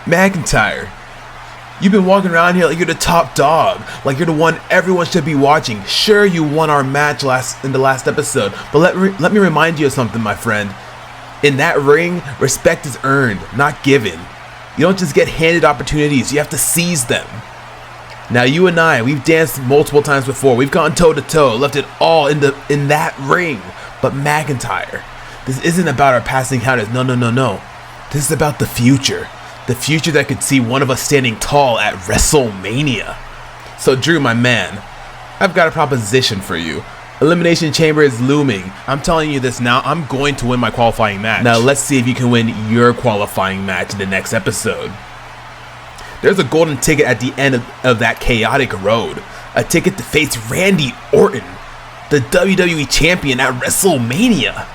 McIntyre, you've been walking around here like you're the top dog, like you're the one everyone should be watching. Sure, you won our match in the last episode, but let me remind you of something, my friend. In that ring, respect is earned, not given. You don't just get handed opportunities, you have to seize them. Now you and I, we've danced multiple times before. We've gone toe to toe, left it all in that ring. But McIntyre, this isn't about our past encounters. No. This is about the future. The future that could see one of us standing tall at WrestleMania. So Drew, my man, I've got a proposition for you. Elimination Chamber is looming. I'm telling you this now, I'm going to win my qualifying match. Now let's see if you can win your qualifying match in the next episode. There's a golden ticket at the end of that chaotic road. A ticket to face Randy Orton, the WWE Champion at WrestleMania.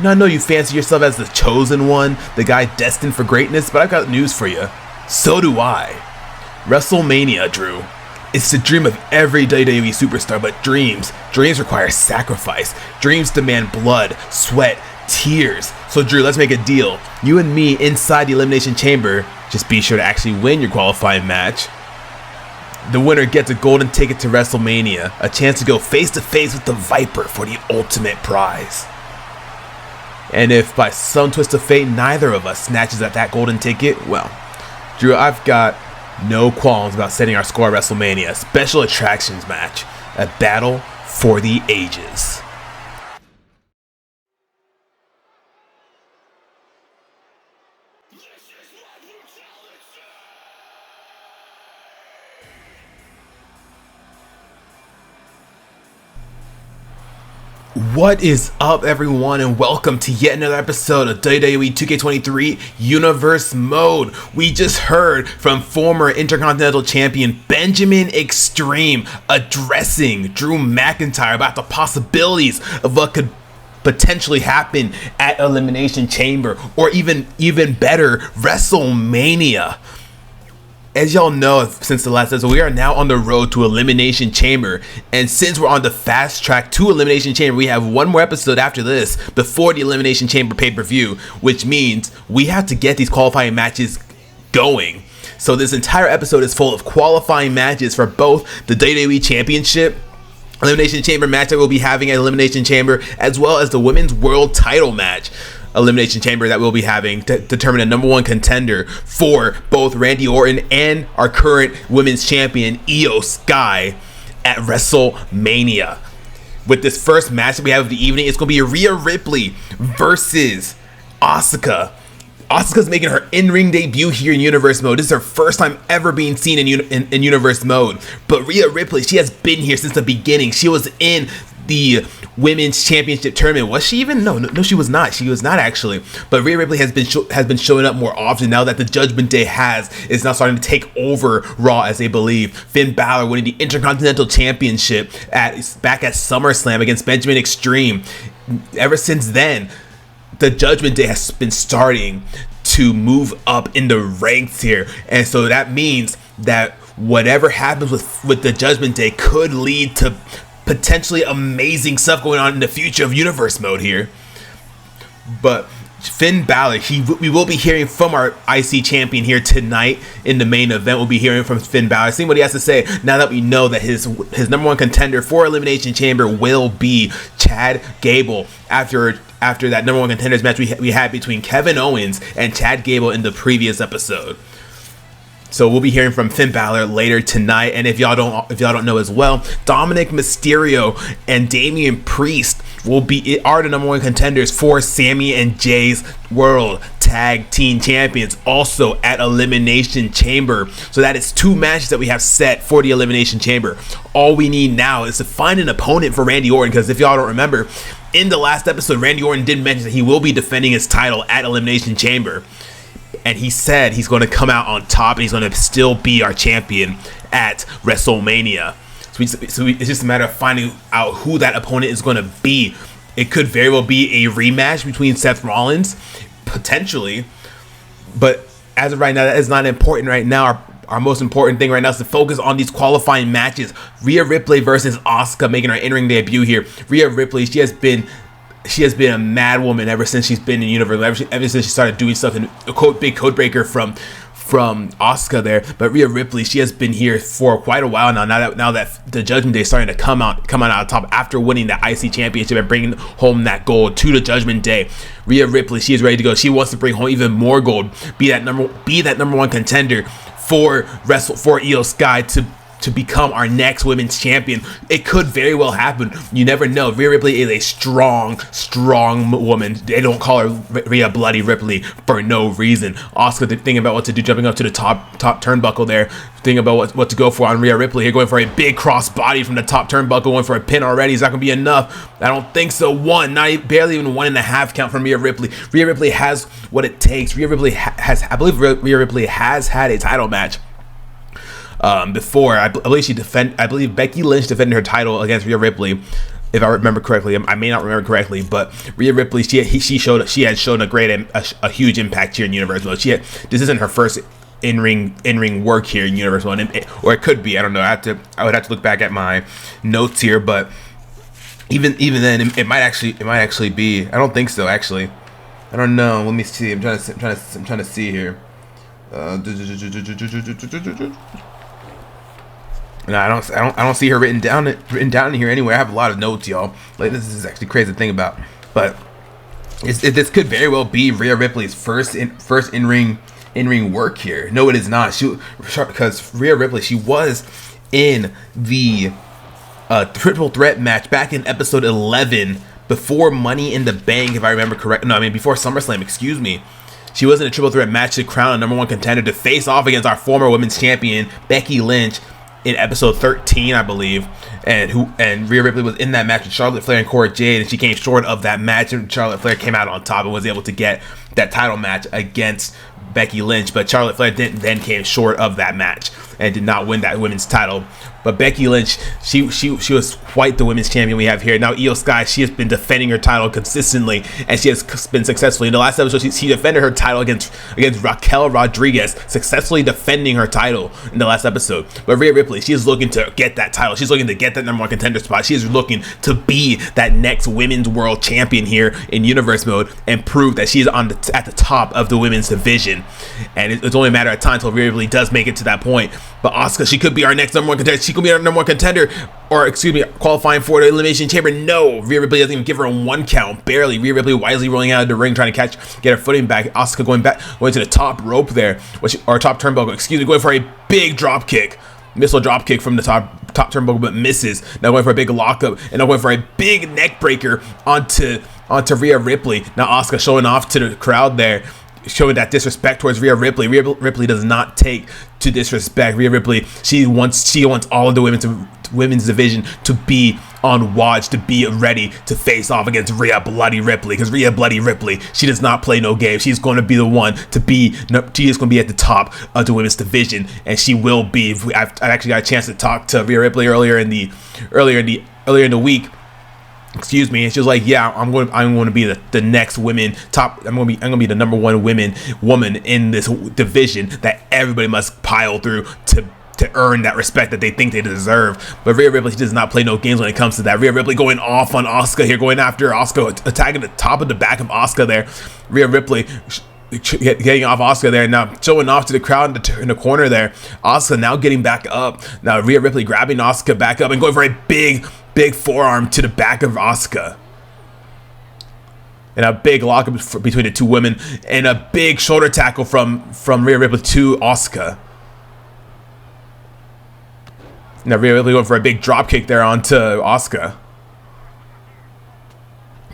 Now I know you fancy yourself as the chosen one, the guy destined for greatness, but I've got news for you. So do I. WrestleMania, Drew. It's the dream of every WWE superstar, but dreams require sacrifice. Dreams demand blood, sweat, tears. So Drew, let's make a deal. You and me inside the Elimination Chamber, just be sure to actually win your qualifying match. The winner gets a golden ticket to WrestleMania, a chance to go face to face with the Viper for the ultimate prize. And if by some twist of fate neither of us snatches at that golden ticket, well, Drew, I've got no qualms about setting our score at WrestleMania, a special attractions match, a battle for the ages. What is up, everyone, and welcome to yet another episode of WWE 2K23 Universe Mode. We just heard from former Intercontinental Champion Benjamin Extreme addressing Drew McIntyre about the possibilities of what could potentially happen at Elimination Chamber, or even better, WrestleMania. As y'all know, since the last episode, we are now on the road to Elimination Chamber, and since we're on the fast track to Elimination Chamber, we have one more episode after this before the Elimination Chamber pay-per-view, which means we have to get these qualifying matches going. So this entire episode is full of qualifying matches for both the WWE Championship, Elimination Chamber match that we'll be having at Elimination Chamber, as well as the Women's World Title match, Elimination Chamber, that we'll be having to determine a number one contender for both Randy Orton and our current women's champion Skye at WrestleMania. With this first match that we have of the evening, it's going to be Rhea Ripley versus Asuka. Asuka's making her in-ring debut here in Universe Mode. This is her first time ever being seen in Universe Mode. But Rhea Ripley, she has been here since the beginning. She was in the Women's Championship tournament. Was she even? No, she was not. She was not, actually. But Rhea Ripley has been showing up more often now that the Judgment Day is now starting to take over Raw, as they believe. Finn Balor winning the Intercontinental Championship back at SummerSlam against Benjamin Extreme. Ever since then, the Judgment Day has been starting to move up in the ranks here, and so that means that whatever happens with the Judgment Day could lead to potentially amazing stuff going on in the future of Universe Mode here. But Finn Balor, we will be hearing from our IC champion here tonight in the main event. We'll be hearing from Finn Balor, seeing what he has to say now that we know that his number one contender for Elimination Chamber will be Chad Gable after that number one contenders match we had between Kevin Owens and Chad Gable in the previous episode. So we'll be hearing from Finn Balor later tonight, and if y'all don't know as well, Dominic Mysterio and Damian Priest are the number one contenders for Sammy and Jay's World Tag Team Champions, also at Elimination Chamber. So that is two matches that we have set for the Elimination Chamber. All we need now is to find an opponent for Randy Orton, because if y'all don't remember, in the last episode, Randy Orton did mention that he will be defending his title at Elimination Chamber. And he said he's going to come out on top and he's going to still be our champion at WrestleMania. So it's just a matter of finding out who that opponent is going to be. It could very well be a rematch between Seth Rollins, potentially. But as of right now, that is not important right now. Our most important thing right now is to focus on these qualifying matches. Rhea Ripley versus Asuka, making her in-ring debut here. Rhea Ripley, she has been a mad woman ever since she's been in Universe, ever since she started doing stuff in Big Codebreaker from from Asuka there. But Rhea Ripley, she has been here for quite a while now. Now that the Judgment Day is starting to come out on top after winning the IC Championship and bringing home that gold to the Judgment Day. Rhea Ripley, she is ready to go. She wants to bring home even more gold. Be that number one contender for Io Skye to become our next women's champion. It could very well happen. You never know. Rhea Ripley is a strong woman. They don't call her Rhea Bloody Ripley for no reason. Asuka thinking about what to do, jumping up to the top turnbuckle there. Thinking about what to go for on Rhea Ripley here, going for a big cross body from the top turnbuckle, going for a pin already. Is that going to be enough? I don't think so. Barely even 1.5 count from Rhea Ripley. Rhea Ripley has what it takes. Rhea Ripley I believe Rhea Ripley has had a title match before. I believe Becky Lynch defended her title against Rhea Ripley, if I remember correctly. I may not remember correctly, but Rhea Ripley, she had shown a huge impact here in Universe Mode. This isn't her first in-ring work here in Universe Mode, or it could be. I don't know. I would have to look back at my notes here, but even then, it might actually be. I don't think so. Actually, I don't know. Let me see. I'm trying to see here. No, I don't see her written down in here anywhere. I have a lot of notes, y'all. Like, this is actually crazy to think about. But this could very well be Rhea Ripley's first in-ring work here. No, it is not. Because Rhea Ripley, she was in the triple threat match back in episode 11 before Money in the Bank, if I remember correct. No, I mean before SummerSlam. Excuse me. She was in a triple threat match to crown a number one contender to face off against our former women's champion Becky Lynch in episode 13, I believe, and Rhea Ripley was in that match with Charlotte Flair and Cora Jade, and she came short of that match, and Charlotte Flair came out on top and was able to get that title match against Becky Lynch, but Charlotte Flair then came short of that match and did not win that women's title. But Becky Lynch, she was quite the women's champion we have here. Now Io Skye, she has been defending her title consistently, and she has been successfully. In the last episode, she defended her title against Raquel Rodriguez, successfully defending her title in the last episode. But Rhea Ripley, she is looking to get that title. She's looking to get that number one contender spot. She is looking to be that next women's world champion here in Universe Mode and prove that she's at the top of the women's division. And it's only a matter of time until Rhea Ripley does make it to that point. But Asuka, she could be our next number one contender. She could be our number one contender, or excuse me, qualifying for the Elimination Chamber. No, Rhea Ripley doesn't even give her a 1 count, barely. Rhea Ripley wisely rolling out of the ring, trying to get her footing back. Asuka going to the top rope there, or top turnbuckle, excuse me, going for a big drop kick, missile drop kick from the top turnbuckle, but misses. Now going for a big lockup, and now going for a big neck breaker onto Rhea Ripley. Now Asuka showing off to the crowd there, showing that disrespect towards Rhea Ripley. Rhea Ripley does not take to disrespect. Rhea Ripley, she wants all of the women's division to be on watch, to be ready to face off against Rhea Bloody Ripley, because Rhea Bloody Ripley, she does not play no games. She's going to be the one she is going to be at the top of the women's division, and she will be. I've actually got a chance to talk to Rhea Ripley earlier in the week. Excuse me. And she was like, "Yeah, I'm going to be the next women top. I'm going to be the number one woman in this division that everybody must pile through to earn that respect that they think they deserve." But Rhea Ripley, she does not play no games when it comes to that. Rhea Ripley going off on Asuka here, going after Asuka, attacking the top of the back of Asuka there. Rhea Ripley getting off Asuka there, now showing off to the crowd in the corner there. Asuka now getting back up. Now Rhea Ripley grabbing Asuka back up and going for a big forearm to the back of Asuka. And a big lockup between the two women, and a big shoulder tackle from Rhea Ripley to Asuka. Now Rhea Ripley going for a big drop kick there onto Asuka.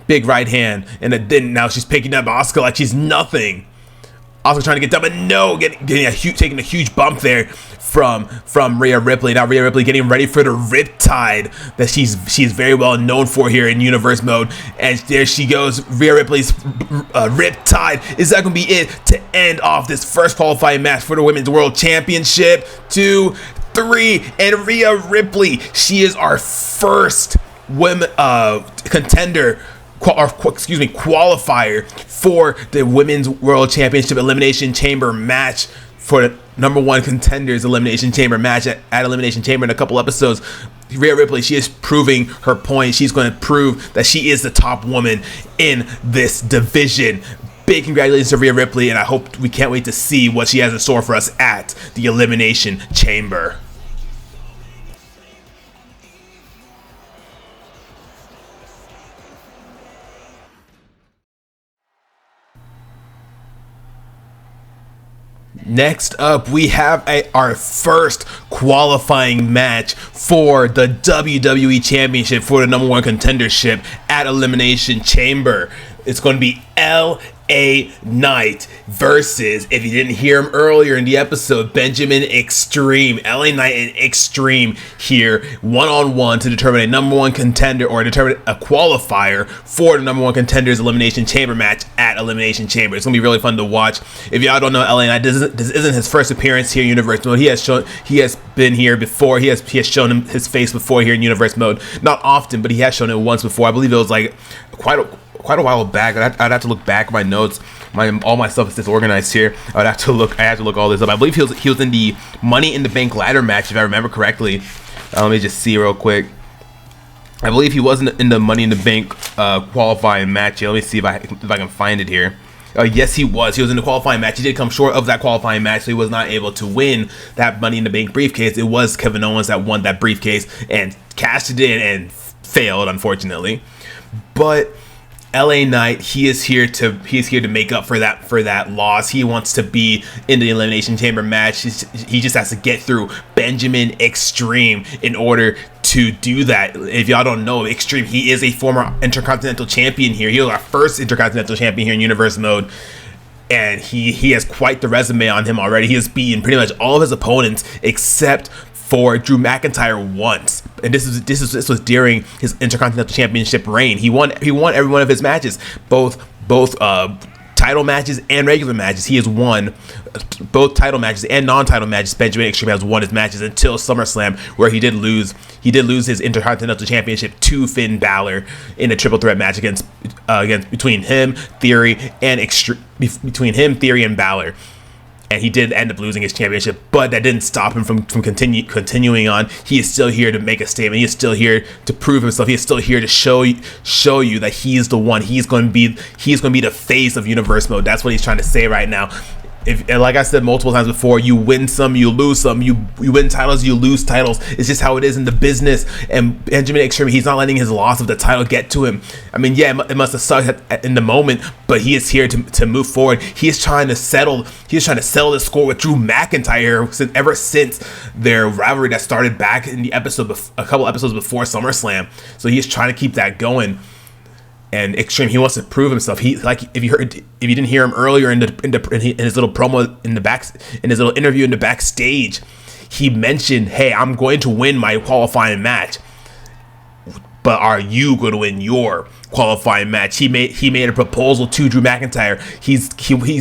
Big right hand, and then now she's picking up Asuka like she's nothing. Asuka trying to get down, but no, taking a huge bump there from Rhea Ripley. Now Rhea Ripley getting ready for the Riptide that she's very well known for here in Universe Mode, and there she goes. Rhea Ripley's Riptide. Is that going to be it to end off this first qualifying match for the Women's World Championship? 2, 3, and Rhea Ripley, she is our first women contender, qualifier for the Women's World Championship Elimination Chamber match, for the number one Contenders Elimination Chamber match at Elimination Chamber in a couple episodes. Rhea Ripley, she is proving her point. She's going to prove that she is the top woman in this division. big congratulations to Rhea Ripley, and we can't wait to see what she has in store for us at the Elimination Chamber. Next up, we have our first qualifying match for the WWE Championship, for the #1 contendership at Elimination Chamber. It's going to be LA Knight versus, if you didn't hear him earlier in the episode, Benjamin Extreme. LA Knight and Extreme here, one-on-one, to determine a #1 contender, or determine a qualifier for the #1 contenders Elimination Chamber match at Elimination Chamber. It's going to be really fun to watch. If y'all don't know, LA Knight, this isn't his first appearance here in Universe Mode. He has been here before. He has shown him his face before here in Universe Mode. Not often, but he has shown it once before. I believe it was like quite a while back. I'd have to look back at my notes. All my stuff is disorganized here. I had to look all this up. I believe he was in the Money in the Bank ladder match, if I remember correctly. Let me just see real quick. I believe he wasn't in the Money in the Bank qualifying match here. Let me see if I can find it here. Yes, he was. He was in the qualifying match. He did come short of that qualifying match, so he was not able to win that Money in the Bank briefcase. It was Kevin Owens that won that briefcase and cashed it in and failed, unfortunately. But LA Knight, he is here to make up for that loss. He wants to be in the Elimination Chamber match. He just has to get through Benjamin Extreme in order to do that. If y'all don't know, Extreme, he is a former Intercontinental Champion here. He was our first Intercontinental Champion here in Universe Mode. And he has quite the resume on him already. He has beaten pretty much all of his opponents except for Drew McIntyre once, and this was during his Intercontinental Championship reign. He won every one of his matches, both title matches and regular matches. He has won both title matches and non-title matches. Benjamin Extreme has won his matches until SummerSlam, where he did lose his Intercontinental Championship to Finn Balor in a triple threat match against between him, Theory, and Balor. And he did end up losing his championship, but that didn't stop him from continuing on. He is still here to make a statement. He is still here to prove himself. He is still here to show you that he is the one. He's going to be the face of Universe Mode. That's what he's trying to say right now. And like I said multiple times before, you win some, you lose some. You win titles, you lose titles. It's just how it is in the business. And Benjamin Extreme, he's not letting his loss of the title get to him. I mean, yeah, it must have sucked in the moment, but he is here to move forward. He is trying to settle the score with Drew McIntyre ever since their rivalry that started back in the a couple episodes before SummerSlam. So he is trying to keep that going. And Extreme, he wants to prove himself. If you didn't hear him earlier in his little promo in his little interview in the backstage, he mentioned, "Hey, I'm going to win my qualifying match, but are you going to win your qualifying match?" He made a proposal to Drew McIntyre. He's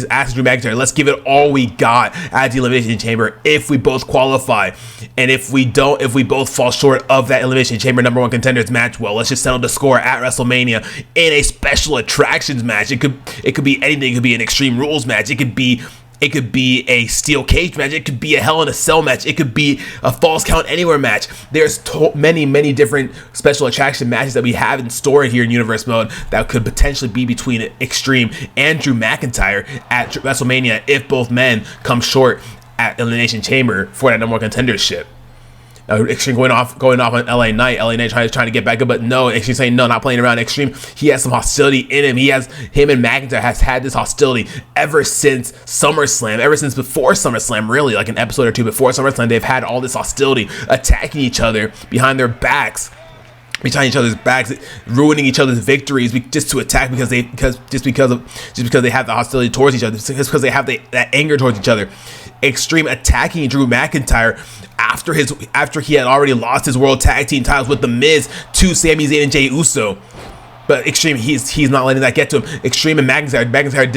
asked Drew McIntyre, "Let's give it all we got at the Elimination Chamber if we both qualify, and if we both fall short of that Elimination Chamber #1 contenders match, well, let's just settle the score at WrestleMania in a special attractions match." It could be anything. It could be an Extreme Rules match. It could be a steel cage match. It could be a Hell in a Cell match. It could be a Falls Count Anywhere match. There's many different special attraction matches that we have in store here in Universe Mode that could potentially be between Extreme and Drew McIntyre at WrestleMania if both men come short at Elimination Chamber for that #1 contendership. Extreme going off on LA Knight. LA Knight trying to get back up, but no. Extreme saying no, not playing around. Extreme, he has some hostility in him. Him and McIntyre has had this hostility ever since SummerSlam, ever since before SummerSlam, really, like an episode or two before SummerSlam. They've had all this hostility, attacking each other behind their backs. Behind each other's backs, ruining each other's victories just to attack because they have the hostility towards each other, just because they have that anger towards each other. Extreme attacking Drew McIntyre after he had already lost his World Tag Team titles with The Miz to Sami Zayn and Jey Uso. But Extreme, he's not letting that get to him. Extreme and McIntyre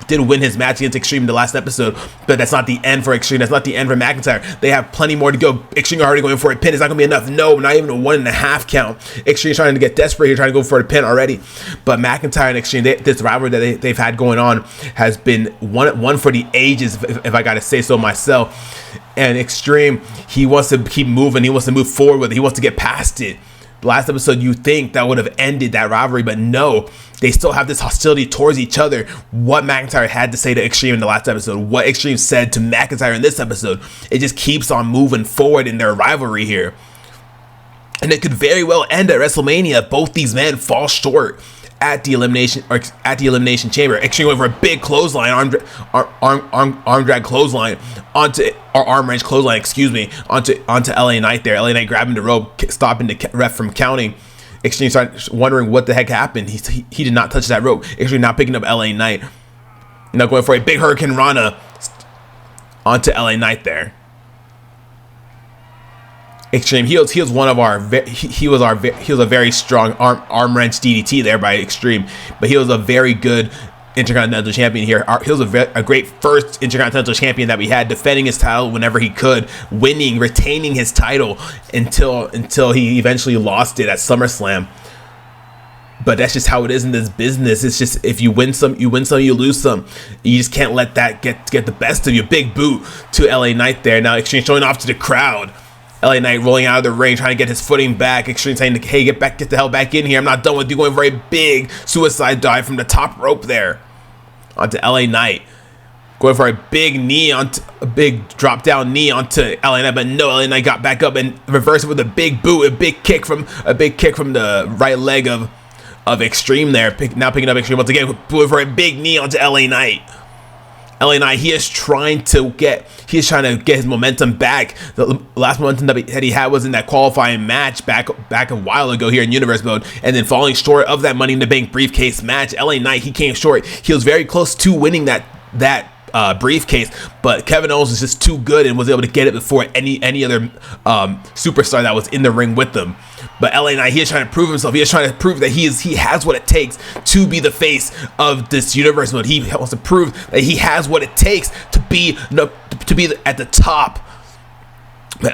did win his match against Extreme in the last episode, but that's not the end for Extreme. That's not the end for McIntyre. They have plenty more to go. Extreme are already going for a pin. It's not going to be enough. No, not even a 1.5 count. Extreme's trying to get desperate here, trying to go for a pin already. But McIntyre and Extreme, this rivalry that they've had going on has been one for the ages, if I got to say so myself. And Extreme, he wants to keep moving. He wants to move forward with it. He wants to get past it. last episode, you think that would have ended that rivalry, but no, they still have this hostility towards each other. What McIntyre had to say to Extreme in the last episode, what Extreme said to McIntyre in this episode, it just keeps on moving forward in their rivalry here. And it could very well end at WrestleMania if both these men fall short at the elimination chamber. Extreme went for a big clothesline, arm drag clothesline onto, or arm wrench clothesline, onto LA Knight there. LA Knight grabbing the rope, stopping the ref from counting. Extreme started wondering what the heck happened. He did not touch that rope. Extreme not picking up LA Knight. Now going for a big Hurricane Rana onto LA Knight there. Extreme, he was a very strong arm wrench DDT there by Extreme, but he was a very good Intercontinental Champion here. He was a great first Intercontinental Champion that we had, defending his title whenever he could, retaining his title until he eventually lost it at SummerSlam. But that's just how it is in this business. It's just, if you win some, you lose some. You just can't let that get the best of you. Big boot to LA Knight there. Now Extreme showing off to the crowd. LA Knight rolling out of the ring, trying to get his footing back. Extreme saying, hey, get the hell back in here. I'm not done with you. Going for a big suicide dive from the top rope there onto LA Knight. Going for a big knee, a big drop down knee onto LA Knight, but no, LA Knight got back up and reversed it with a big boot, a big kick from the right leg of Extreme there. Now picking up Extreme once again, going for a big knee onto LA Knight. LA Knight, he is trying to get his momentum back. The last momentum that he had was in that qualifying match back a while ago here in Universe Mode, and then falling short of that Money in the Bank briefcase match. LA Knight, he came short. He was very close to winning that briefcase, but Kevin Owens was just too good and was able to get it before any other superstar that was in the ring with them. But LA Knight, he is trying to prove himself. He is trying to prove that he has what it takes to be the face of this Universe Mode. He wants to prove that he has what it takes to be at the top.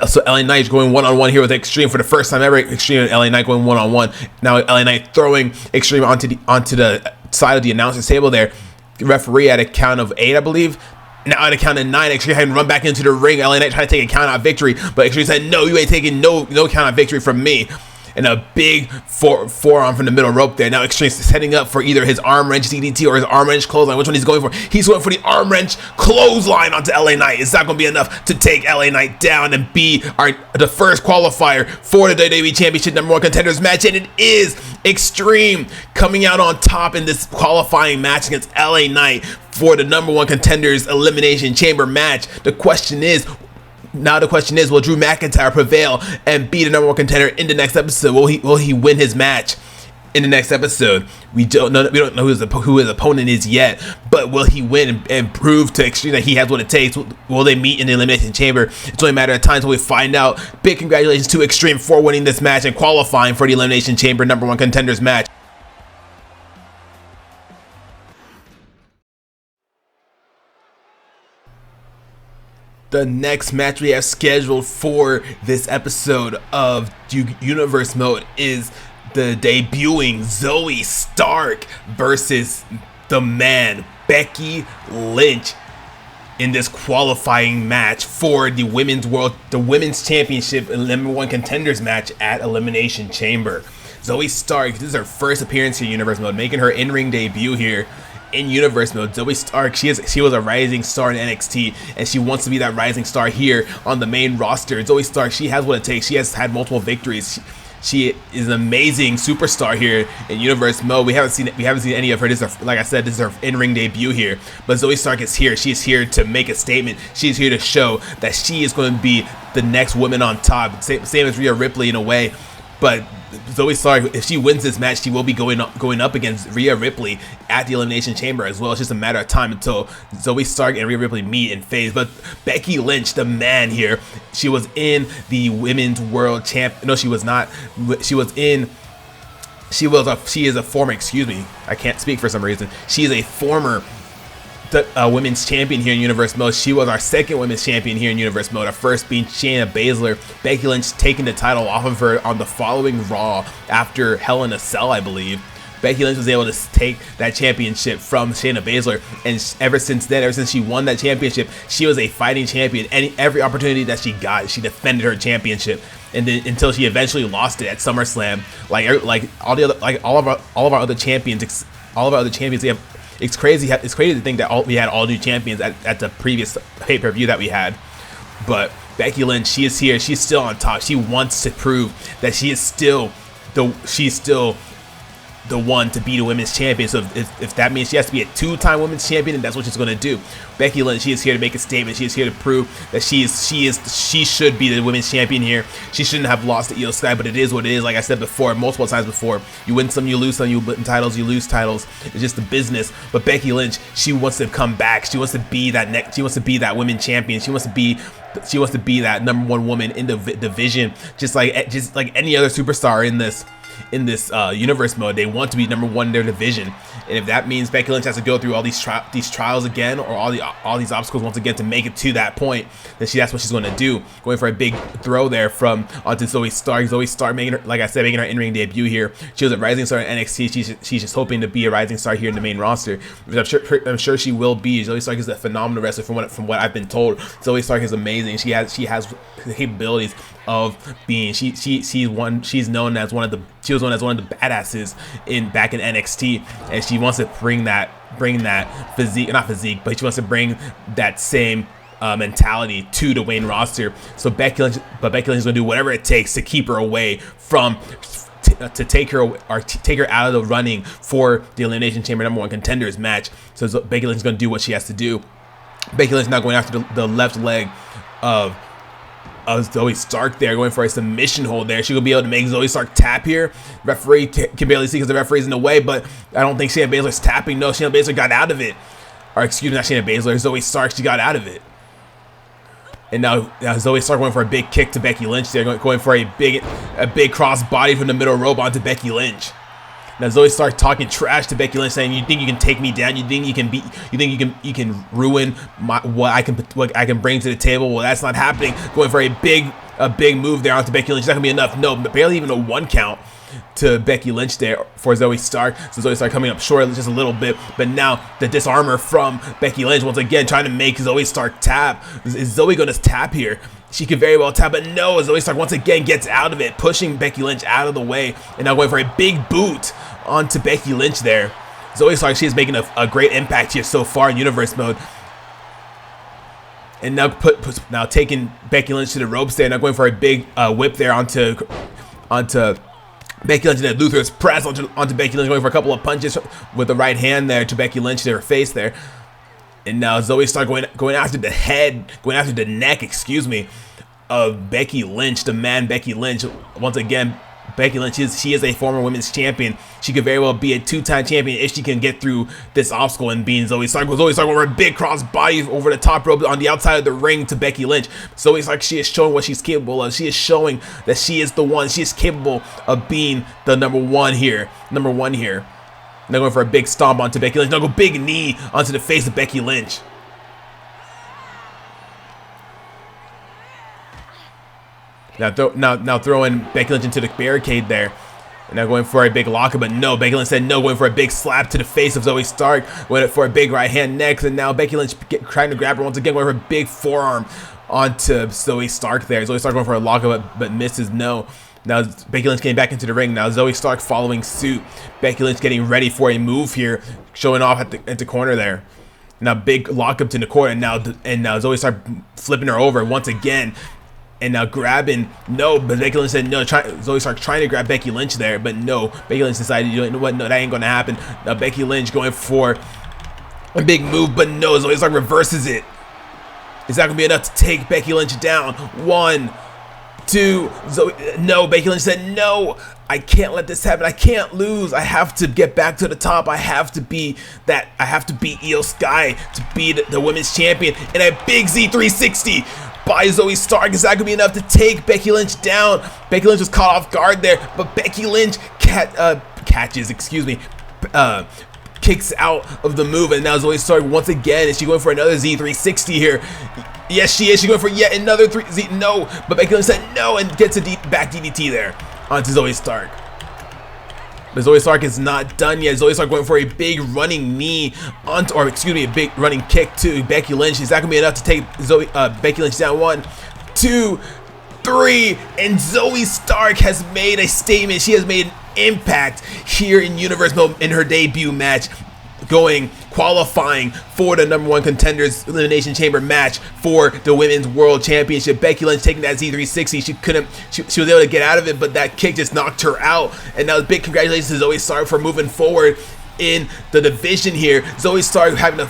So LA Knight is going one-on-one here with Extreme for the first time ever. Extreme and LA Knight going one-on-one. Now LA Knight throwing Extreme onto the side of the announcer's table there. The referee at a count of 8, I believe. Now at a count of 9, Extreme had to run back into the ring. LA Knight tried to take a count out victory, but Extreme said, no, you ain't taking no count out victory from me. And a big forearm from the middle rope there. Now Extreme setting up for either his arm wrench DDT or his arm wrench clothesline. Which one he's going for? He's going for the arm wrench clothesline onto LA Knight. It's not going to be enough to take LA Knight down and be the first qualifier for the WWE Championship #1 Contenders match. And it is Extreme coming out on top in this qualifying match against LA Knight for the #1 Contenders Elimination Chamber match. The question is, will Drew McIntyre prevail and be the #1 contender in the next episode? Will he win his match in the next episode? We don't know who his opponent is yet, but will he win and prove to Extreme that he has what it takes? Will they meet in the Elimination Chamber? It's only a matter of time until we find out. Big congratulations to Extreme for winning this match and qualifying for the Elimination Chamber #1 Contenders match. The next match we have scheduled for this episode of Universe Mode is the debuting Zoe Stark versus the man Becky Lynch in this qualifying match for the Women's Championship #1 Contenders match at Elimination Chamber. Zoe Stark, this is her first appearance here in Universe Mode, making her in-ring debut here in Universe Mode. Zoe Stark, she was a rising star in NXT, and she wants to be that rising star here on the main roster. Zoe Stark, she has what it takes. She has had multiple victories. She is an amazing superstar here in Universe Mode. We haven't seen any of her. This is her, like I said, this is her in-ring debut here. But Zoe Stark is here. She is here to make a statement. She is here to show that she is going to be the next woman on top. Same as Rhea Ripley in a way. But Zoe Stark, if she wins this match, she will be going up against Rhea Ripley at the Elimination Chamber as well. It's just a matter of time until Zoe Stark and Rhea Ripley meet and face. But Becky Lynch, the man here, she was in the Women's World Champ. No, she was not. She is a former. Excuse me, I can't speak for some reason. She is a former women's champion here in Universe Mode. She was our second women's champion here in Universe Mode, our first being Shayna Baszler. Becky Lynch taking the title off of her on the following Raw after Hell in a Cell, I believe. Becky Lynch was able to take that championship from Shayna Baszler, and ever since she won that championship, she was a fighting champion. Every opportunity that she got, she defended her championship. and then until she eventually lost it at SummerSlam. Like all of our other champions, they have. It's crazy to think that we had all new champions at the previous pay-per-view that we had. But Becky Lynch, she is here. She's still on top. She wants to prove that she's still the one to be the women's champion. So if that means she has to be a 2-time women's champion, then that's what she's going to do. Becky Lynch, she is here to make a statement. She is here to prove that she should be the women's champion here. She shouldn't have lost to Io Sky, but it is what it is. Like I said before, multiple times before, you win some, you lose some. You win titles, you lose titles. It's just the business. But Becky Lynch, she wants to come back. She wants to be that She wants to be that women's champion. She wants to be that #1 woman in the division, just like any other superstar in this universe mode. They want to be #1 in their division, and if that means Becky Lynch has to go through all these trials again, or all these obstacles once again to make it to that point, then that's what she's going to do. Going for a big throw there onto Zoe Stark. Zoe Stark making her in-ring debut here. She was a rising star in NXT. She's just hoping to be a rising star here in the main roster, which I'm sure she will be. Zoe Stark is a phenomenal wrestler from what I've been told. Zoe Stark is amazing. She has the capabilities of being. She's known as one of the badasses back in NXT, and she wants to bring that physique, not physique, but she wants to bring that same mentality to the main roster. So Becky Lynch is gonna do whatever it takes to keep her away from. To take her out of the running for the Elimination Chamber #1 Contenders match. So Becky Lynch is going to do what she has to do. Becky Lynch now going after the left leg of Zoe Stark there, going for a submission hold there. She's going to be able to make Zoe Stark tap here. Referee can barely see because the referee's in the way, but I don't think Shayna Baszler's tapping. No, Shayna Baszler got out of it. Or excuse me, not Shayna Baszler, Zoe Stark, she got out of it. And now Zoe Stark going for a big kick to Becky Lynch there, going for a big cross body from the middle rope onto Becky Lynch. Now Zoe Stark talking trash to Becky Lynch, saying, "You think you can take me down? You think you can ruin what I can bring to the table? Well, that's not happening." Going for a big move there onto Becky Lynch. It's not gonna be enough. No, barely even a 1 count to Becky Lynch there for Zoe Stark. So Zoe Stark coming up short just a little bit, but now the disarmor from Becky Lynch once again trying to make Zoe Stark tap. Is Zoe going to tap here? She could very well tap, but no, Zoe Stark once again gets out of it, pushing Becky Lynch out of the way, and now going for a big boot onto Becky Lynch there. Zoe Stark, she is making a great impact here so far in Universe mode. And now taking Becky Lynch to the ropes there, now going for a big whip there onto Becky Lynch, and then Luther's press onto Becky Lynch, going for a couple of punches with the right hand there to Becky Lynch to her face there. And now Zoe Stark going after the head, going after the neck, excuse me, of Becky Lynch, the man Becky Lynch. Once again, Becky Lynch she is a former women's champion. She could very well be a 2-time champion if she can get through this obstacle and being Zoe Stark. Zoe Stark over a big cross body over the top rope on the outside of the ring to Becky Lynch. Zoe Stark, she is showing what she's capable of. She is showing that she is the one. She is capable of being the #1 here. Now going for a big stomp onto Becky Lynch. Now go big knee onto the face of Becky Lynch. Now throwing Becky Lynch into the barricade there. And now going for a big lockup, but no, Becky Lynch said no, going for a big slap to the face of Zoe Stark. Went for a big right hand next, and now Becky Lynch trying to grab her once again, going for a big forearm onto Zoe Stark there. Zoe Stark going for a lockup, but misses, no. Now Becky Lynch came back into the ring. Now Zoe Stark following suit. Becky Lynch getting ready for a move here, showing off at the corner there. Now big lockup to the corner, and now Zoe Stark flipping her over once again. And now grabbing, no, but Becky Lynch said no. Zoe Stark trying to grab Becky Lynch there, but no. Becky Lynch decided, you know what, no, that ain't gonna happen. Now Becky Lynch going for a big move, but no, Zoe Stark reverses it. Is that gonna be enough to take Becky Lynch down? 1, 2, no, Becky Lynch said no. I can't let this happen. I can't lose. I have to get back to the top. I have to be Io Sky to be the women's champion. And a big Z360 by Zoe Stark. Is that gonna be enough to take Becky Lynch down? Becky Lynch was caught off guard there, but Becky Lynch kicks out of the move, and now Zoe Stark once again, is she going for another Z360 here? Yes, she is. She's going for yet another no, but Becky Lynch said no and gets a back DDT there onto Zoe Stark. But Zoe Stark is not done yet. Zoe Stark going for a big running knee a big running kick to Becky Lynch. Is that gonna be enough to take Becky Lynch down? 1, 2, 3, and Zoe Stark has made a statement. She has made an impact here in Universe Mode in her debut match, qualifying for the #1 Contenders Elimination Chamber match for the Women's World Championship. Becky Lynch taking that Z360. She was able to get out of it, but that kick just knocked her out. And now big congratulations to Zoe Stark for moving forward in the division here. Zoe Stark having an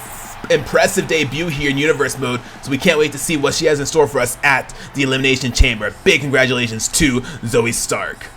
impressive debut here in Universe Mode, so we can't wait to see what she has in store for us at the Elimination Chamber. Big congratulations to Zoe Stark.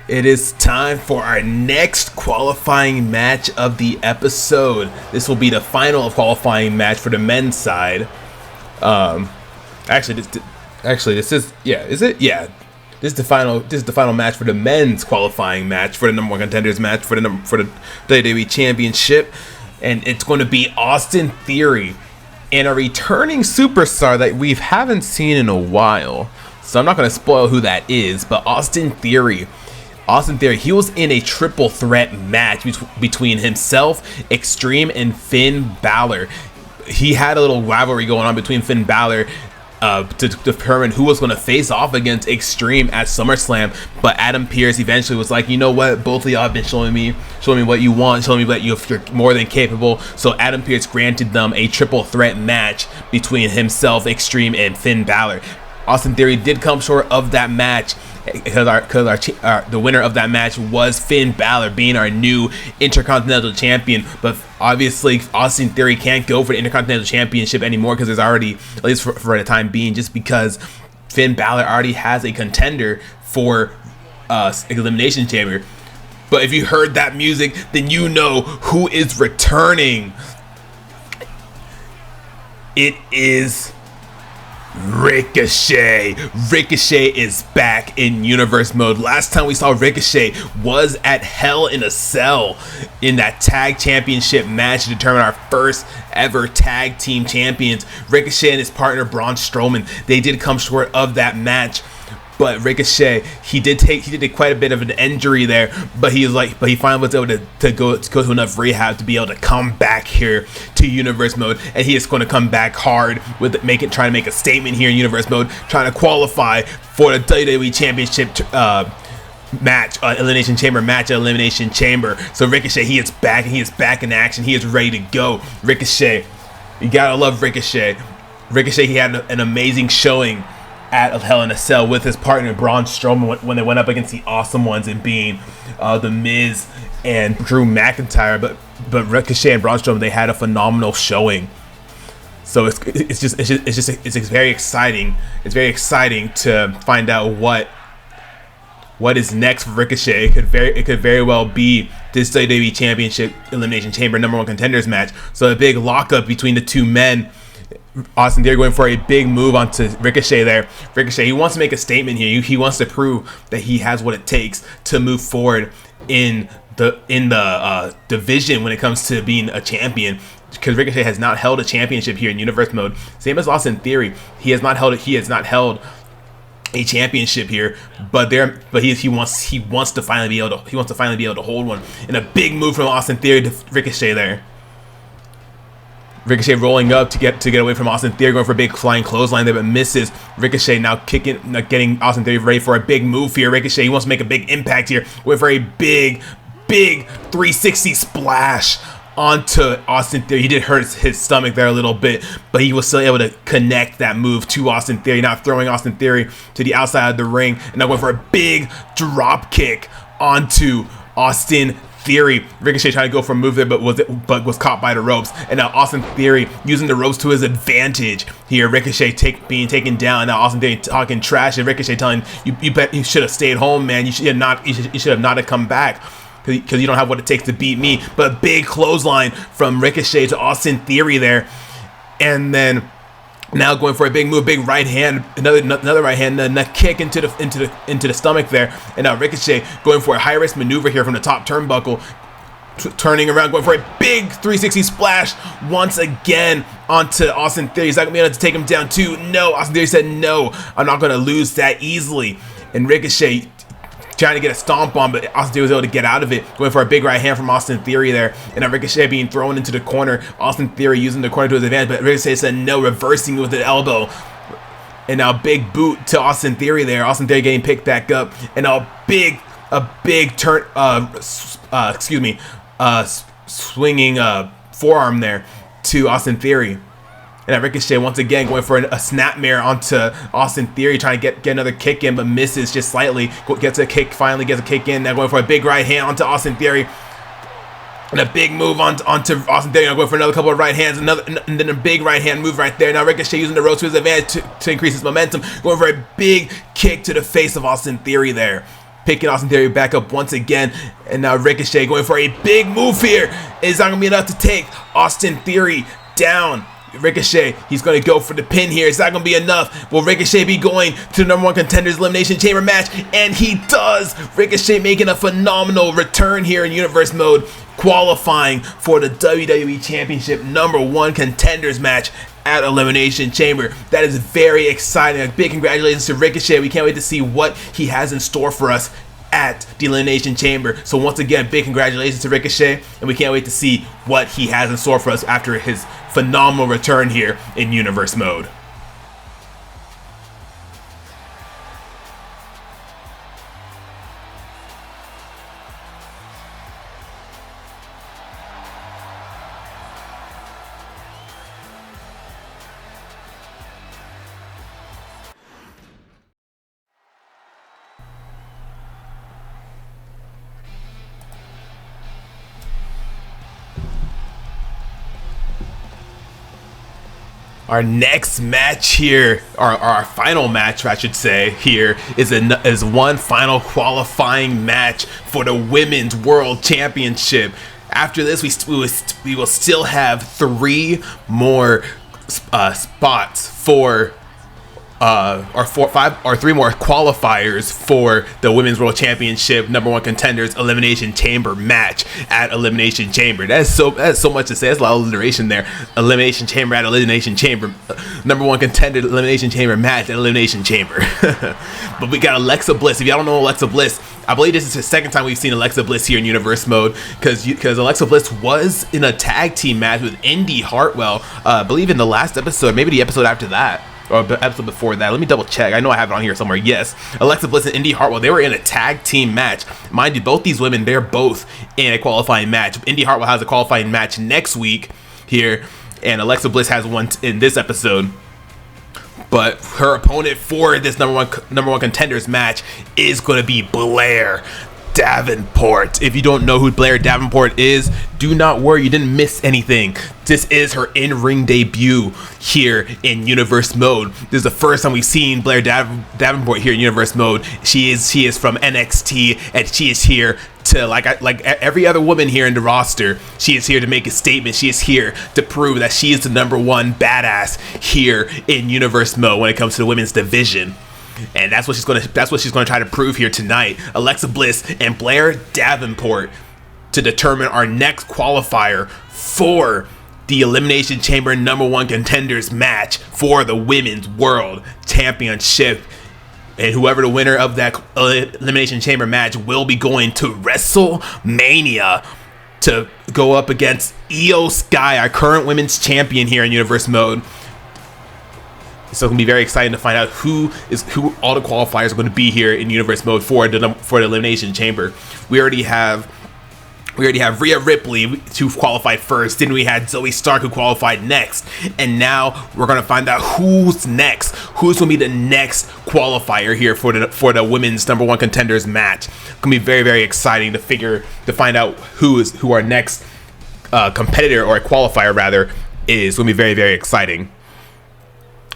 It is time for our next qualifying match of the episode. This will be the final qualifying match for the men's side. This is the final match for the men's qualifying match for the #1 Contenders match for the WWE Championship, and it's going to be Austin Theory and a returning superstar that we haven't seen in a while. So I'm not going to spoil who that is, but Austin Theory, he was in a triple threat match between himself, Extreme, and Finn Balor. He had a little rivalry going on between Finn Balor to determine who was going to face off against Extreme at SummerSlam, but Adam Pearce eventually was like, you know what, both of y'all have been showing me what you want, showing me that you're more than capable. So Adam Pearce granted them a triple threat match between himself, Extreme, and Finn Balor. Austin Theory did come short of that match because the winner of that match was Finn Balor, being our new Intercontinental Champion. But obviously Austin Theory can't go for the Intercontinental Championship anymore because there's already, at least for the time being, just because Finn Balor already has a contender for Elimination Chamber. But if you heard that music, then you know who is returning. It is Ricochet. Ricochet is back in Universe Mode. Last time we saw Ricochet was at Hell in a Cell in that tag championship match to determine our first ever tag team champions. Ricochet and his partner Braun Strowman, they did come short of that match. But Ricochet, he did take quite a bit of an injury there, but he finally was able to go to enough rehab to be able to come back here to Universe Mode, and he is going to come back hard with trying to make a statement here in Universe Mode, trying to qualify for the WWE Championship match, Elimination Chamber match at Elimination Chamber. So Ricochet, he is back, and he is back in action. He is ready to go. Ricochet, you gotta love Ricochet. Ricochet, he had an amazing showing at Hell in a Cell with his partner Braun Strowman when they went up against the Awesome Ones, and being The Miz and Drew McIntyre. But Ricochet and Braun Strowman, they had a phenomenal showing. So it's very exciting. It's very exciting to find out what is next for Ricochet. It could very well be this WWE Championship Elimination Chamber #1 Contenders match. So a big lockup between the two men. Austin Theory going for a big move onto Ricochet there. Ricochet, he wants to make a statement here. He wants to prove that he has what it takes to move forward in the division when it comes to being a champion. Because Ricochet has not held a championship here in Universe Mode. Same as Austin Theory. He has not held a championship here, but he wants to finally be able to hold one. And a big move from Austin Theory to Ricochet there. Ricochet rolling up to get away from Austin Theory, going for a big flying clothesline there, but misses. Ricochet now getting Austin Theory ready for a big move here. Ricochet, he wants to make a big impact here, going for a big 360 splash onto Austin Theory. He did hurt his stomach there a little bit, but he was still able to connect that move to Austin Theory, now throwing Austin Theory to the outside of the ring, and now going for a big drop kick onto Austin Theory. Ricochet trying to go for a move there, but was caught by the ropes. And now Austin Theory using the ropes to his advantage here. Ricochet being taken down. Now Austin Theory talking trash, and Ricochet telling you should have stayed home, man. You should have not come back because you don't have what it takes to beat me. But a big clothesline from Ricochet to Austin Theory there, and then now going for a big move, big right hand, another right hand, and a kick into the stomach there. And now Ricochet going for a high risk maneuver here from the top turnbuckle, turning around, going for a big 360 splash once again onto Austin Theory. Is that going to be able to take him down too? No, Austin Theory said no, I'm not going to lose that easily. And Ricochet trying to get a stomp on, but Austin Theory was able to get out of it, going for a big right hand from Austin Theory there, and now Ricochet being thrown into the corner. Austin Theory using the corner to his advantage, but Ricochet said no, reversing with an elbow. And now big boot to Austin Theory there. Austin Theory getting picked back up, and now a big turn, swinging forearm there to Austin Theory. And Ricochet once again going for a snapmare onto Austin Theory, trying to get another kick in, but misses just slightly. Gets a kick, finally gets a kick in. Now going for a big right hand onto Austin Theory. And a big move onto Austin Theory. Now going for another couple of right hands, and then a big right hand move right there. Now Ricochet using the ropes to his advantage to increase his momentum. Going for a big kick to the face of Austin Theory there. Picking Austin Theory back up once again. And now Ricochet going for a big move here. It's not going to be enough to take Austin Theory down. Ricochet, he's going to go for the pin here. It's not going to be enough. Will Ricochet be going to the #1 Contenders Elimination Chamber match? And he does. Ricochet making a phenomenal return here in Universe Mode, qualifying for the WWE Championship #1 Contenders match at Elimination Chamber. That is very exciting. A big congratulations to Ricochet. We can't wait to see what he has in store for us at the Elimination Chamber. So once again, big congratulations to Ricochet, and we can't wait to see what he has in store for us after his phenomenal return here in Universe Mode. Our next match here, our final match, I should say, here is one final qualifying match for the Women's World Championship. After this, we will still have 3 more spots for or 3 more qualifiers for the Women's World Championship #1 Contenders Elimination Chamber match at Elimination Chamber. That's so much to say. That's a lot of alliteration there. Elimination Chamber at Elimination Chamber, #1 Contender Elimination Chamber match at Elimination Chamber. But we got Alexa Bliss. If y'all don't know Alexa Bliss, I believe this is the second time we've seen Alexa Bliss here in Universe Mode, because Alexa Bliss was in a tag team match with Indy Hartwell, I believe in the last episode, maybe the episode after that, or the episode before that. Let me double check. I know I have it on here somewhere. Yes, Alexa Bliss and Indy Hartwell, they were in a tag team match. Mind you, both these women, they're both in a qualifying match. Indy Hartwell has a qualifying match next week here, and Alexa Bliss has one in this episode. But her opponent for this number one Contenders match is going to be Blair Davenport. If you don't know who Blair Davenport is, do not worry, you didn't miss anything. This is her in-ring debut here in Universe Mode. This is the first time we've seen Blair Davenport here in Universe Mode. She is from NXT, and she is here to, like every other woman here in the roster, she is here to make a statement. She is here to prove that she is the #1 badass here in Universe Mode when it comes to the women's division. And that's what she's gonna try to prove here tonight. Alexa Bliss and Blair Davenport to determine our next qualifier for the Elimination Chamber #1 Contenders match for the Women's World Championship. And whoever the winner of that Elimination Chamber match will be going to WrestleMania to go up against Skye, our current women's champion here in Universe Mode. So it's gonna be very exciting to find out who all the qualifiers are going to be here in Universe Mode for the Elimination Chamber. We already have Rhea Ripley, who qualified first. Then we had Zoe Stark, who qualified next, and now we're gonna find out who's next. Who's gonna be the next qualifier here for the women's #1 Contenders match? It's gonna be very, very exciting to find out who our next competitor, or a qualifier rather, is. It's gonna be very, very exciting.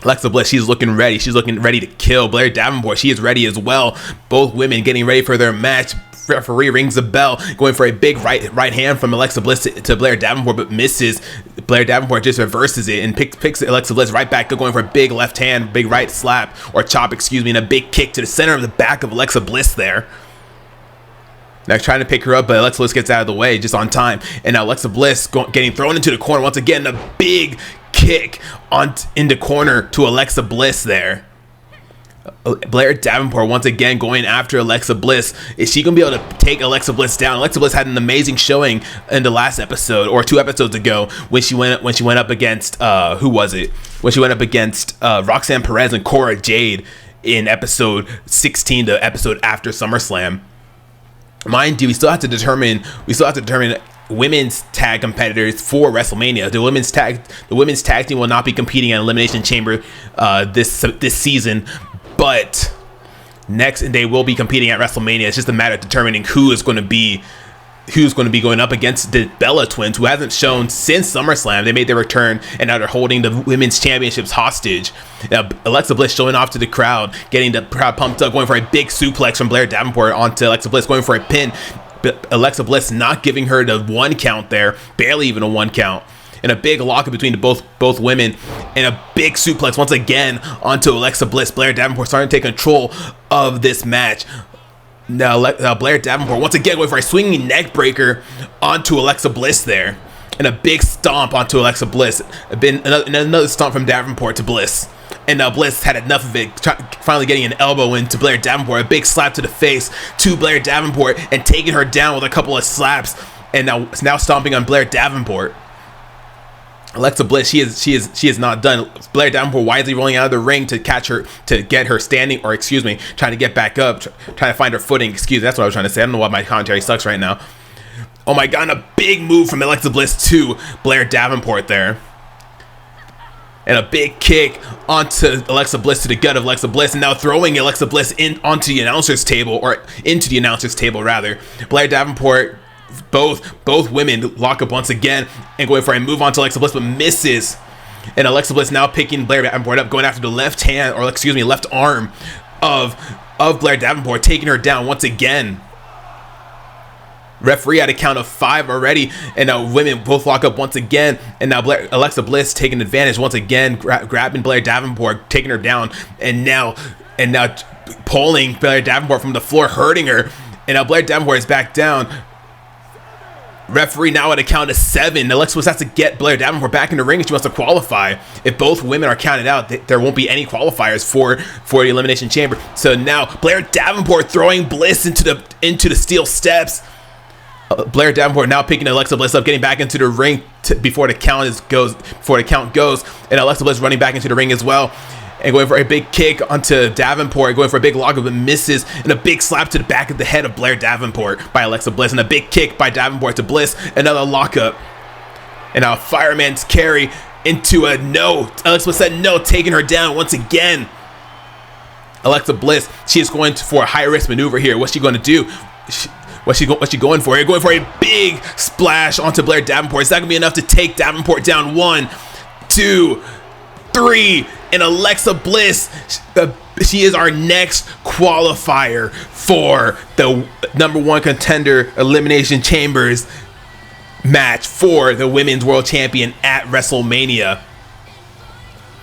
Alexa Bliss, she's looking ready. She's looking ready to kill. Blair Davenport, she is ready as well. Both women getting ready for their match. Referee rings the bell, going for a big right hand from Alexa Bliss to Blair Davenport, but misses. Blair Davenport just reverses it and picks Alexa Bliss right back up, going for a big left hand, big right slap, or chop, excuse me, and a big kick to the center of the back of Alexa Bliss there. Now trying to pick her up, but Alexa Bliss gets out of the way just on time. And now Alexa Bliss getting thrown into the corner once again. A big kick in the corner to Alexa Bliss there. Blair Davenport once again going after Alexa Bliss. Is she gonna be able to take Alexa Bliss down? Alexa Bliss had an amazing showing in the last episode, or 2 episodes ago, when she went up against who was it? When she went up against Roxanne Perez and Cora Jade in episode 16, the episode after SummerSlam. Mind you, we still have to determine women's tag competitors for WrestleMania. The women's tag team will not be competing at Elimination Chamber this season, but next they will be competing at WrestleMania. It's just a matter of determining who is going to be going up against the Bella Twins, who hasn't shown since SummerSlam. They made their return, and now they're holding the women's championships hostage. Now, Alexa Bliss showing off to the crowd, getting the crowd pumped up, going for a big suplex from Blair Davenport onto Alexa Bliss, going for a pin. But Alexa Bliss not giving her the 1 count there, barely even a 1 count. And a big lockup between both women, and a big suplex once again onto Alexa Bliss. Blair Davenport starting to take control of this match. Now Blair Davenport once again going for a swinging neck breaker onto Alexa Bliss there, and a big stomp onto Alexa Bliss. Another stomp from Davenport to Bliss, and now Bliss had enough of it, finally getting an elbow into Blair Davenport, a big slap to the face to Blair Davenport, and taking her down with a couple of slaps, and now stomping on Blair Davenport. Alexa Bliss, she is not done. Blair Davenport wisely rolling out of the ring to catch her, to get her standing, or trying to get back up, trying to find her footing. That's what I was trying to say. I don't know why my commentary sucks right now. Oh my god, and a big move from Alexa Bliss to Blair Davenport there. And a big kick onto Alexa Bliss, to the gut of Alexa Bliss, and now throwing Alexa Bliss onto the announcer's table, or into the announcer's table rather. Blair Davenport, both women lock up once again and going for a move onto Alexa Bliss, but misses. And Alexa Bliss now picking Blair Davenport up, going after the left arm of Blair Davenport, taking her down once again. Referee at a count of 5 already, and now women both lock up once again, and now Alexa Bliss taking advantage once again, grabbing Blair Davenport, taking her down, and now pulling Blair Davenport from the floor, hurting her, and now Blair Davenport is back down. Referee now at a count of 7. Alexa Bliss has to get Blair Davenport back in the ring if she wants to qualify. If both women are counted out, there won't be any qualifiers for the Elimination Chamber. So now Blair Davenport throwing Bliss into the steel steps. Blair Davenport now picking Alexa Bliss up, getting back into the ring before the count goes, and Alexa Bliss running back into the ring as well, and going for a big kick onto Davenport, going for a big lockup, but misses, and a big slap to the back of the head of Blair Davenport by Alexa Bliss, and a big kick by Davenport to Bliss, another lockup, and now a fireman's carry into a no. Alexa Bliss said no, taking her down once again. Alexa Bliss, she is going for a high risk maneuver here. What's she going to do? What's she going for? You're going for a big splash onto Blair Davenport. It's not going to be enough to take Davenport down. 1, 2, 3. And Alexa Bliss, she is our next qualifier for the #1 contender Elimination Chambers match for the Women's World Champion at WrestleMania.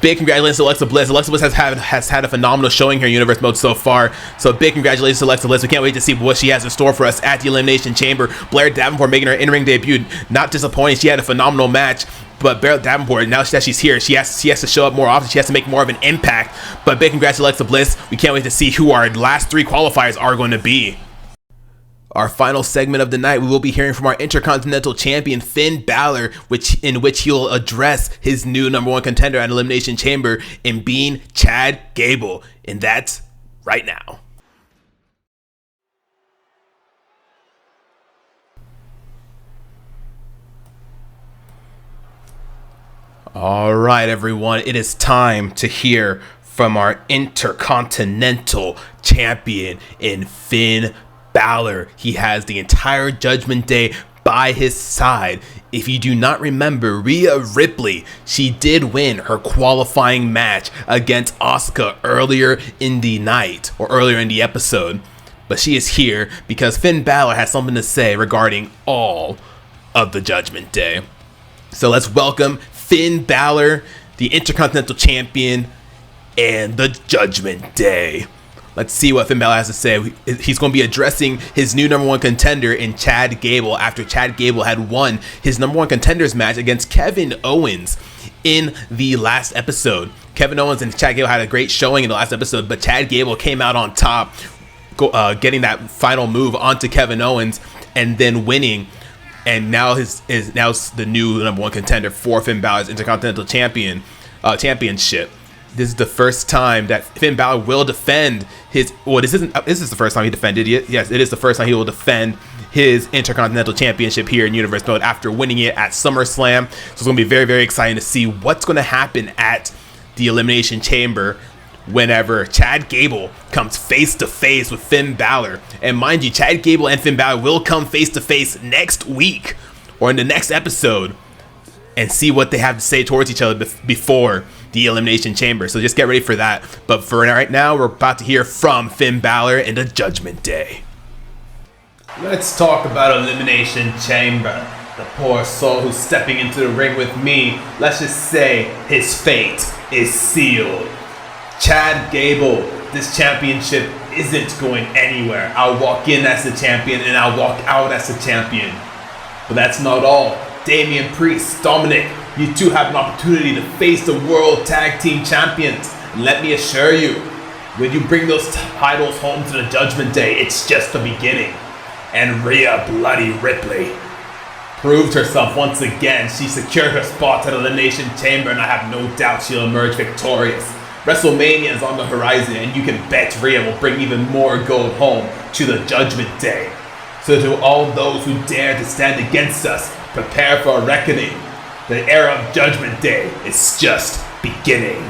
Big congratulations to Alexa Bliss. Alexa Bliss has had a phenomenal showing here in Universe Mode so far. So big congratulations to Alexa Bliss. We can't wait to see what she has in store for us at the Elimination Chamber. Blair Davenport making her in-ring debut. Not disappointing. She had a phenomenal match. But Blair Davenport, now that she's here, she has to show up more often. She has to make more of an impact. But big congrats to Alexa Bliss. We can't wait to see who our last 3 qualifiers are going to be. Our final segment of the night, we will be hearing from our Intercontinental Champion Finn Balor, in which he'll address his new #1 contender at Elimination Chamber in being Chad Gable, and that's right now. All right, everyone, it is time to hear from our Intercontinental Champion in Finn Balor. He has the entire Judgment Day by his side. If you do not remember, Rhea Ripley, she did win her qualifying match against Asuka earlier in the night, or earlier in the episode. But she is here because Finn Balor has something to say regarding all of the Judgment Day. So let's welcome Finn Balor, the Intercontinental Champion, and the Judgment Day. Let's see what Finn Balor has to say. He's going to be addressing his new number 1 contender in Chad Gable after Chad Gable had won his number 1 contenders match against Kevin Owens in the last episode. Kevin Owens and Chad Gable had a great showing in the last episode, but Chad Gable came out on top, getting that final move onto Kevin Owens and then winning. And now is the new number 1 contender for Finn Balor's Intercontinental Championship. This is the first time that Finn Balor will defend his. Well, this is the first time he defended it. Yes, it is the first time he will defend his Intercontinental Championship here in Universe Mode after winning it at SummerSlam. So it's going to be very, very exciting to see what's going to happen at the Elimination Chamber whenever Chad Gable comes face to face with Finn Balor. And mind you, Chad Gable and Finn Balor will come face to face next week or in the next episode and see what they have to say towards each other before the Elimination Chamber. So just get ready for that. But for right now, we're about to hear from Finn Balor in the Judgment Day. Let's talk about Elimination Chamber. The poor soul who's stepping into the ring with me, let's just say his fate is sealed. Chad Gable, this championship isn't going anywhere. I'll walk in as the champion and I'll walk out as the champion. But that's not all. Damian Priest, Dominic, you two have an opportunity to face the World Tag Team Champions. And let me assure you, when you bring those titles home to the Judgment Day, it's just the beginning. And Rhea Bloody Ripley proved herself once again. She secured her spot at Elimination Chamber, and I have no doubt she'll emerge victorious. WrestleMania is on the horizon, and you can bet Rhea will bring even more gold home to the Judgment Day. So to all those who dare to stand against us, prepare for a reckoning. The era of Judgment Day is just beginning.